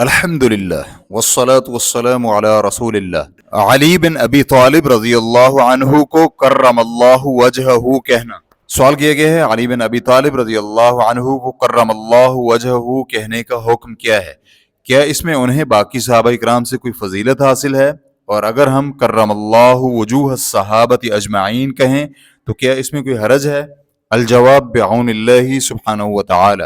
الحمدللہ والصلاة والسلام علی رسول اللہ۔ علی بن ابی طالب رضی اللہ عنہ کو کرم اللہ وجہہ کہنا۔ سوال کیا گیا ہے علی بن ابی طالب رضی اللہ عنہ کو کرم اللہ وجہہ کہنے کا حکم کیا ہے؟ کیا اس میں انہیں باقی صحابہ کرام سے کوئی فضیلت حاصل ہے؟ اور اگر ہم کرم اللہ وجوہ الصحابۃ اجمعین کہیں تو کیا اس میں کوئی حرج ہے؟ الجواب بعون اللہ سبحانہ وتعالی۔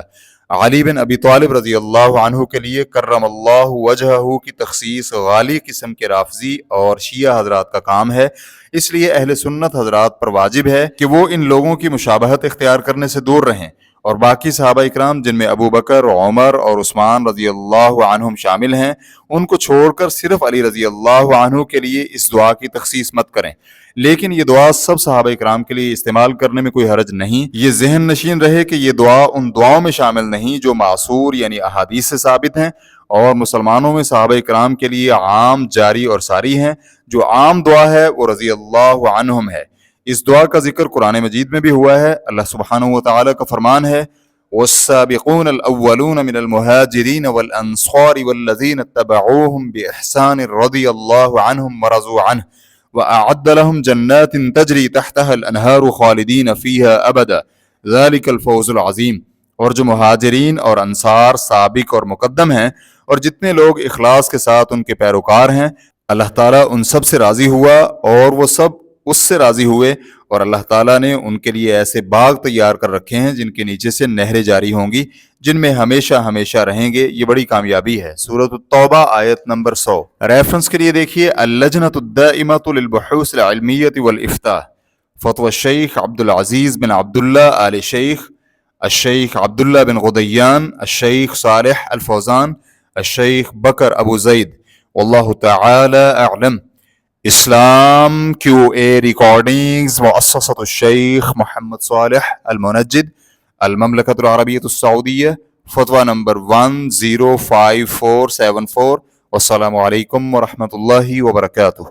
علی بن ابی طالب رضی اللہ عنہ کے لیے کرم اللہ وجہہ کی تخصیص غالی قسم کے رافضی اور شیعہ حضرات کا کام ہے، اس لیے اہل سنت حضرات پر واجب ہے کہ وہ ان لوگوں کی مشابہت اختیار کرنے سے دور رہیں، اور باقی صحابہ اکرام جن میں ابو بکر، عمر اور عثمان رضی اللہ عنہم شامل ہیں، ان کو چھوڑ کر صرف علی رضی اللہ عنہ کے لیے اس دعا کی تخصیص مت کریں۔ لیکن یہ دعا سب صحابہ اکرام کے لیے استعمال کرنے میں کوئی حرج نہیں۔ یہ ذہن نشین رہے کہ یہ دعا ان دعاؤں میں شامل نہیں جو معصور یعنی احادیث سے ثابت ہیں، اور مسلمانوں میں صحابہ اکرام کے لیے عام، جاری اور ساری ہیں۔ جو عام دعا ہے وہ رضی اللہ عنہم ہے۔ اس دعا کا ذکر قرآن مجید میں بھی ہوا ہے۔ اللہ سبحانہ وتعالی کا فرمان ہے والسابقون الاولون من المہاجرین والانصار والذین اتبعوهم بإحسان رضی اللہ عنہم ورضوا عنہ وأعد لهم جنات تجری تحتها الانہار خالدین فیہا ابدا ذلک الفوز العظیم۔ اور جو مہاجرین اور انصار سابق اور مقدم ہیں اور جتنے لوگ اخلاص کے ساتھ ان کے پیروکار ہیں، اللہ تعالیٰ ان سب سے راضی ہوا اور وہ سب اس سے راضی ہوئے، اور اللہ تعالیٰ نے ان کے لیے ایسے باغ تیار کر رکھے ہیں جن کے نیچے سے نہریں جاری ہوں گی، جن میں ہمیشہ ہمیشہ رہیں گے۔ یہ بڑی کامیابی ہے۔ سورۃ التوبہ آیت نمبر 100۔ ریفرنس کے لیے دیکھیے اللجنۃ الدائمۃ للبحوث العلمیۃ والافتاء، فتوی الشیخ عبدالعزیز بن عبداللہ آل شیخ، الشیخ عبداللہ بن غدیان، الشیخ صالح الفوزان، الشیخ بکر ابو زید، واللہ تعالی اعلم۔ اسلام کیو اے ریکارڈنگز، مؤسسۃ الشیخ محمد صالح المنجد، المملکۃ العربیۃ السعودیہ، فتویٰ نمبر 105474۔ والسلام علیکم ورحمۃ اللہ وبرکاتہ۔